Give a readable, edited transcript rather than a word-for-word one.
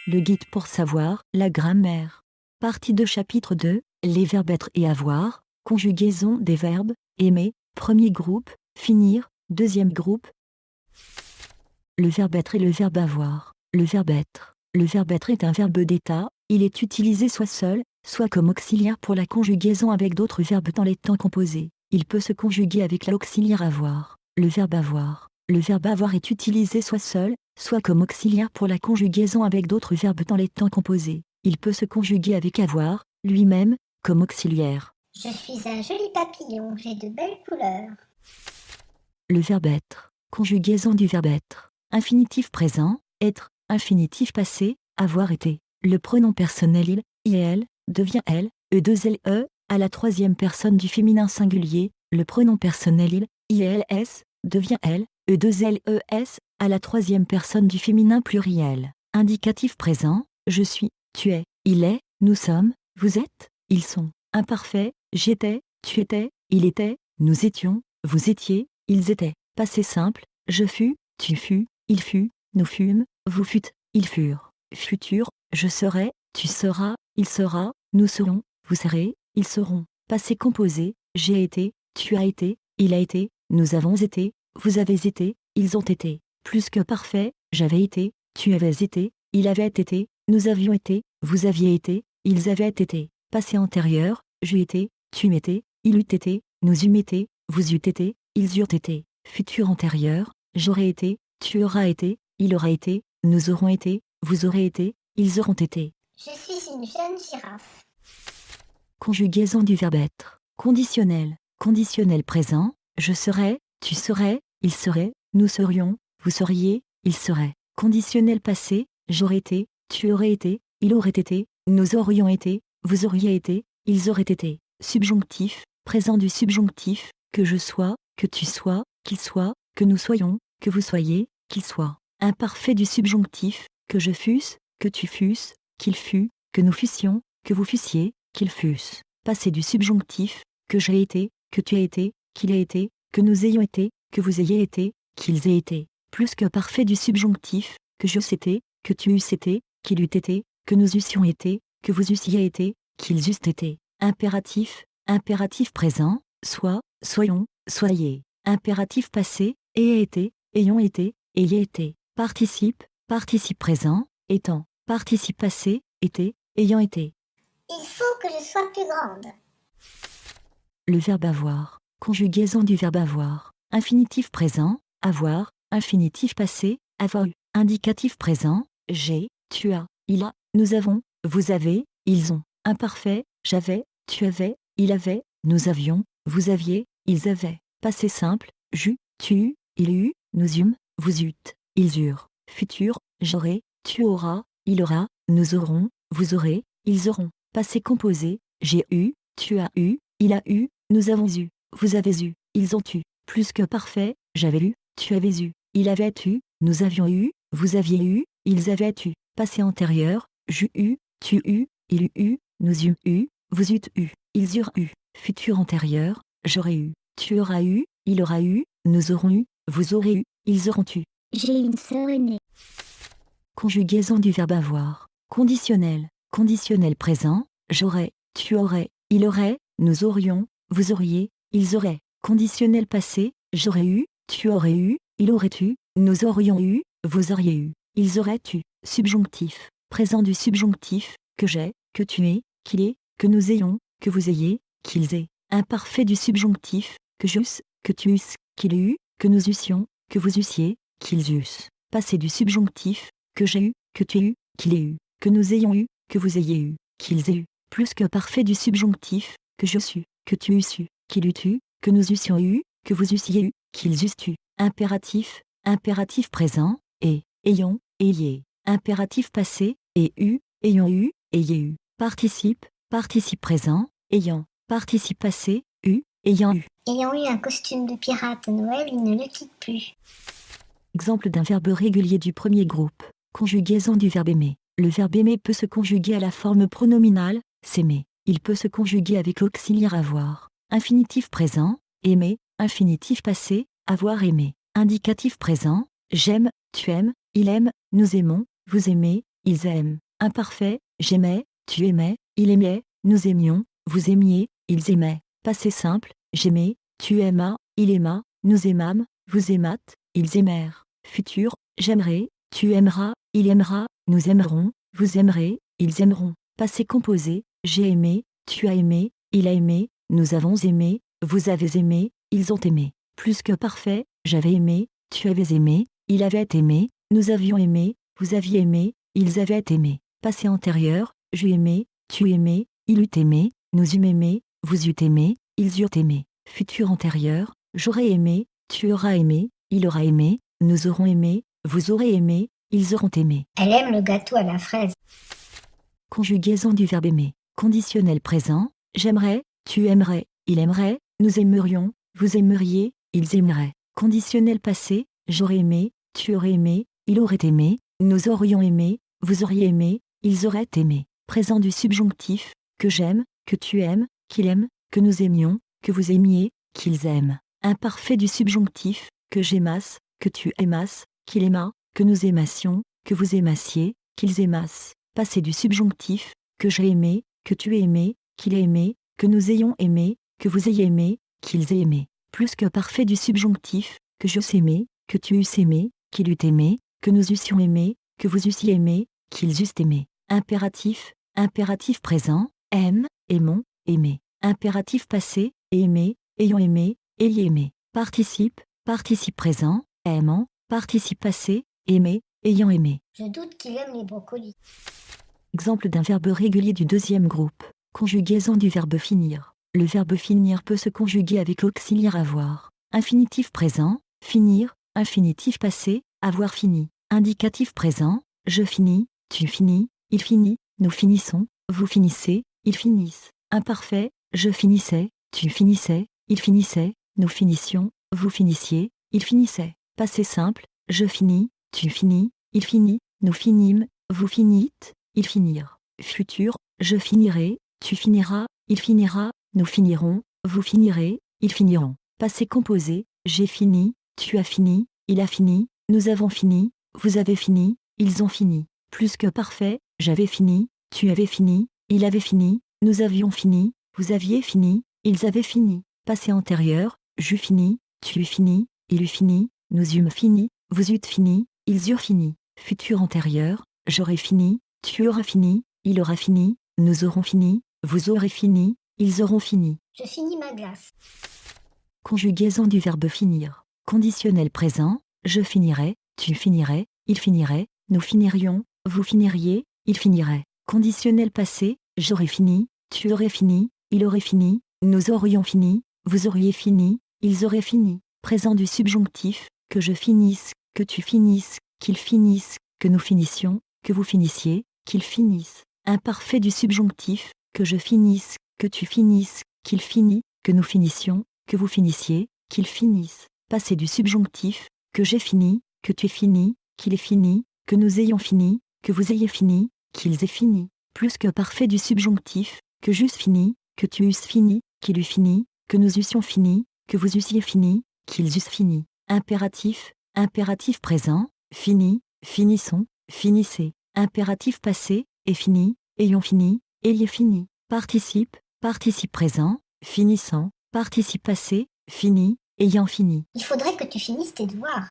Le guide pour savoir la grammaire. Partie 2 chapitre 2, les verbes être et avoir, conjugaison des verbes, aimer, premier groupe, finir, deuxième groupe. Le verbe être et le verbe avoir. Le verbe être. Le verbe être est un verbe d'état, il est utilisé soit seul, soit comme auxiliaire pour la conjugaison avec d'autres verbes dans les temps composés. Il peut se conjuguer avec l'auxiliaire avoir. Le verbe avoir. Le verbe avoir est utilisé soit seul, soit comme auxiliaire pour la conjugaison avec d'autres verbes dans les temps composés. Il peut se conjuguer avec avoir, lui-même, comme auxiliaire. Je suis un joli papillon, j'ai de belles couleurs. Le verbe être. Conjugaison du verbe être. Infinitif présent, être, infinitif passé, avoir été. Le pronom personnel il, elle, devient elle, e2le, à la troisième personne du féminin singulier. Le pronom personnel il, elle, devient elle, e2les, à la troisième personne du féminin pluriel. Indicatif présent, je suis, tu es, il est, nous sommes, vous êtes, ils sont. Imparfait, j'étais, tu étais, il était, nous étions, vous étiez, ils étaient. Passé simple, je fus, tu fus, il fut, nous fûmes, vous fûtes, ils furent. Futur, je serai, tu seras, il sera, nous serons, vous serez, ils seront. Passé composé, j'ai été, tu as été, il a été, nous avons été, vous avez été, ils ont été. Plus que parfait, j'avais été, tu avais été, il avait été, nous avions été, vous aviez été, ils avaient été. Passé antérieur, j'eus été, tu m'étais, il eût été, nous eûmes été, vous eûtes été, ils eurent été. Futur antérieur, j'aurais été, tu auras été, il aura été, nous aurons été, vous aurez été, ils auront été. Je suis une jeune girafe. Conjugaison du verbe être. Conditionnel. Conditionnel présent, je serais, tu serais, il serait, nous serions, vous seriez, il serait. Conditionnel passé, j'aurais été, tu aurais été, il aurait été, nous aurions été, vous auriez été, ils auraient été. Subjonctif, présent du subjonctif, que je sois, que tu sois, qu'il soit, que nous soyons, que vous soyez, qu'il soit. Imparfait du subjonctif, que je fusse, que tu fusses, qu'il fût, que nous fussions, que vous fussiez, qu'ils fussent. Passé du subjonctif, que j'ai été, que tu as été, qu'il ait été, que nous ayons été, que vous ayez été, qu'ils aient été. Plus que parfait du subjonctif, que j'eusse été, que tu eusses été, qu'il eût été, que nous eussions été, que vous eussiez été, qu'ils eussent été. Impératif, impératif présent, soit, soyons, soyez. Impératif passé, ayez été, ayons été, ayez été. Participe, participe présent, étant. Participe passé, été, ayant été. Il faut que je sois plus grande. Le verbe avoir. Conjugaison du verbe avoir. Infinitif présent, avoir, infinitif passé, avoir eu. Indicatif présent, j'ai, tu as, il a, nous avons, vous avez, ils ont. Imparfait, j'avais, tu avais, il avait, nous avions, vous aviez, ils avaient. Passé simple, j'eus, tu eus, il eut, nous eûmes, vous eûtes, ils eurent. Futur, j'aurai, tu auras, il aura, nous aurons, vous aurez, ils auront. Passé composé, j'ai eu, tu as eu, il a eu, nous avons eu, vous avez eu, ils ont eu. Plus que parfait, j'avais eu, tu avais eu, il avait eu, nous avions eu, vous aviez eu, ils avaient eu. Passé antérieur, j'eus eu, tu eus, il eut eu, nous eûmes eu, vous eûtes eu, ils eurent eu. Futur antérieur, j'aurais eu, tu auras eu, il aura eu, nous aurons eu, vous aurez eu, ils auront eu. J'ai une sœur aînée. Conjugaison du verbe avoir. Conditionnel. Conditionnel présent, j'aurais, tu aurais, il aurait, nous aurions, vous auriez, ils auraient. Conditionnel passé, j'aurais eu, tu aurais eu, il aurait eu, nous aurions eu, vous auriez eu, ils auraient eu. Subjonctif. Présent du subjonctif, que j'ai, que tu es, qu'il est, que nous ayons, que vous ayez, qu'ils aient. Imparfait du subjonctif, que j'eusse, que tu eusses, qu'il ait eu, que nous eussions, que vous eussiez, qu'ils eussent. Passé du subjonctif, que j'ai eu, que tu aies eu, qu'il ait eu, que nous ayons eu, que vous ayez eu, qu'ils aient eu. Plus que parfait du subjonctif, que j'eusse eu, que tu eusses eu, qu'il eût eu, que nous eussions eu, que vous eussiez eu, qu'ils eussent eu. Impératif, impératif présent, et, ayons, ayez. Impératif passé, et eu, ayons eu, ayez eu. Participe, participe présent, ayant. Participe passé, eu, ayant eu. Ayant eu un costume de pirate à Noël, il ne le quitte plus. Exemple d'un verbe régulier du premier groupe. Conjugaison du verbe aimer. Le verbe aimer peut se conjuguer à la forme pronominale, s'aimer. Il peut se conjuguer avec l'auxiliaire avoir. Infinitif présent, aimer. Infinitif passé, avoir aimé. Indicatif présent, j'aime, tu aimes, il aime, nous aimons, vous aimez, ils aiment. Imparfait, j'aimais, tu aimais, il aimait, nous aimions, vous aimiez, ils aimaient. Passé simple, j'aimais, tu aimas, il aima, nous aimâmes, vous aimâtes, ils aimèrent. Futur, j'aimerai, tu aimeras, il aimera, nous aimerons, vous aimerez, ils aimeront. Passé composé, j'ai aimé, tu as aimé, il a aimé, nous avons aimé, vous avez aimé, ils ont aimé. Plus que parfait, j'avais aimé, tu avais aimé, il avait aimé, nous avions aimé, vous aviez aimé, ils avaient aimé. Passé antérieur, j'eus aimé, tu aimé, il eut aimé, nous eûmes aimé, vous eûtes aimé, ils eurent aimé. Futur antérieur, j'aurais aimé, tu auras aimé, il aura aimé, nous aurons aimé, vous aurez aimé, ils auront aimé. Elle aime le gâteau à la fraise. Conjugaison du verbe aimer. Conditionnel présent, j'aimerais, tu aimerais, il aimerait, nous aimerions, vous aimeriez, ils aimeraient. Conditionnel passé, j'aurais aimé, tu aurais aimé, il aurait aimé, nous aurions aimé, vous auriez aimé, ils auraient aimé. Présent du subjonctif, que j'aime, que tu aimes, qu'il aime, que nous aimions, que vous aimiez, qu'ils aiment. Imparfait du subjonctif, que j'aimasse, que tu aimasses, qu'il aima, que nous aimassions, que vous aimassiez, qu'ils aimassent. Passé du subjonctif, que j'ai aimé, que tu aies aimé, qu'il ait aimé, que nous ayons aimé, que vous ayez aimé, qu'ils aient aimé. Plus que parfait du subjonctif, que j'eusse aimé, que tu eusses aimé, qu'il eût aimé, que nous eussions aimé, que vous eussiez aimé, qu'ils eussent aimé. Impératif, impératif présent, aime, aimons, aimer. Impératif passé, aimer, ayant aimé, ayez aimé. Participe, participe présent, aimant, participe passé, aimer, ayant aimé. Je doute qu'il aime les brocolis. Exemple d'un verbe régulier du deuxième groupe. Conjugaison du verbe finir. Le verbe finir peut se conjuguer avec l'auxiliaire avoir. Infinitif présent, finir, infinitif passé, avoir fini. Indicatif présent, je finis, tu finis, il finit, nous finissons, vous finissez, ils finissent. Imparfait, je finissais, tu finissais, il finissait, nous finissions, vous finissiez, ils finissaient. Passé simple, je finis, tu finis, il finit, nous finîmes, vous finîtes, ils finirent. Futur, je finirai, tu finiras, il finira, nous finirons, vous finirez, ils finiront. Passé composé, j'ai fini, tu as fini, il a fini, nous avons fini, vous avez fini, ils ont fini. Plus que parfait, j'avais fini, tu avais fini, il avait fini, nous avions fini, vous aviez fini, ils avaient fini. Passé antérieur, j'eus fini, tu eus fini, il eut fini, nous eûmes fini, vous eûtes fini, ils eurent fini. Futur antérieur, j'aurai fini, tu auras fini, il aura fini, nous aurons fini, vous aurez fini, ils auront fini. Je finis ma glace. Conjugaison du verbe finir. Conditionnel présent, je finirai, tu finirais, il finirait, nous finirions, vous finiriez, il finirait. Conditionnel passé, j'aurais fini, tu aurais fini, il aurait fini, nous aurions fini, vous auriez fini, ils auraient fini. Présent du subjonctif, que je finisse, que tu finisses, qu'ils finissent, que nous finissions, que vous finissiez, qu'ils finissent. Imparfait du subjonctif, que je finisse, que tu finisses, qu'il finit, que nous finissions, que vous finissiez, qu'ils finissent. Passé du subjonctif, que j'ai fini, que tu aies fini, qu'il ait fini, que nous ayons fini, que vous ayez fini, qu'ils aient fini. Plus que parfait du subjonctif, que j'eusse fini, que tu eusses fini, qu'il eût fini, que nous eussions fini, que vous eussiez fini, qu'ils eussent fini. Impératif, impératif présent, fini, finissons, finissez. Impératif passé, est fini, ayons fini, ayez fini. Participe, participe présent, finissant, participe passé, fini, ayant fini. Il faudrait que tu finisses tes devoirs.